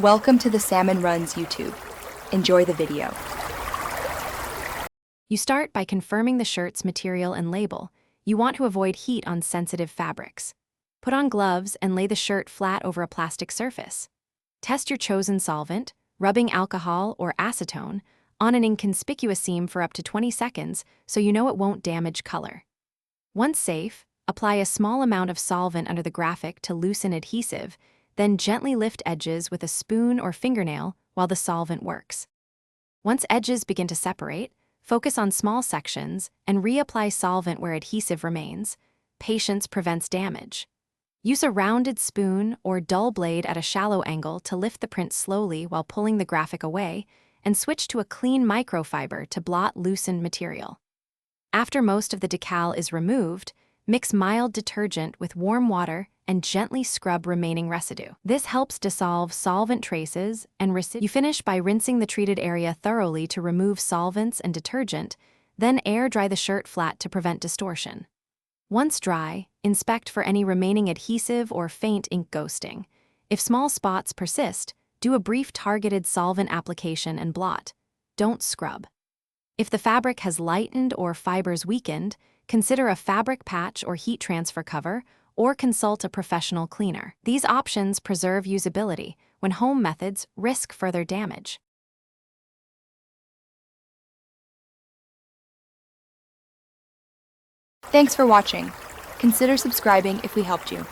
Welcome to the Salmon Runs YouTube. Enjoy the video. You start by confirming the shirt's material and label. You want to avoid heat on sensitive fabrics. Put on gloves and lay the shirt flat over a plastic surface. Test your chosen solvent, rubbing alcohol or acetone, on an inconspicuous seam for up to 20 seconds so you know it won't damage color. Once safe, apply a small amount of solvent under the graphic to loosen adhesive, then gently lift edges with a spoon or fingernail while the solvent works. Once edges begin to separate, focus on small sections and reapply solvent where adhesive remains. Patience prevents damage. Use a rounded spoon or dull blade at a shallow angle to lift the print slowly while pulling the graphic away, and switch to a clean microfiber to blot loosened material. After most of the decal is removed, mix mild detergent with warm water and gently scrub remaining residue. This helps dissolve solvent traces and residue. You finish by rinsing the treated area thoroughly to remove solvents and detergent, then air dry the shirt flat to prevent distortion. Once dry, inspect for any remaining adhesive or faint ink ghosting. If small spots persist, do a brief targeted solvent application and blot. Don't scrub. If the fabric has lightened or fibers weakened, consider a fabric patch or heat transfer cover, or consult a professional cleaner. These options preserve usability when home methods risk further damage. Thanks for watching. Consider subscribing if we helped you.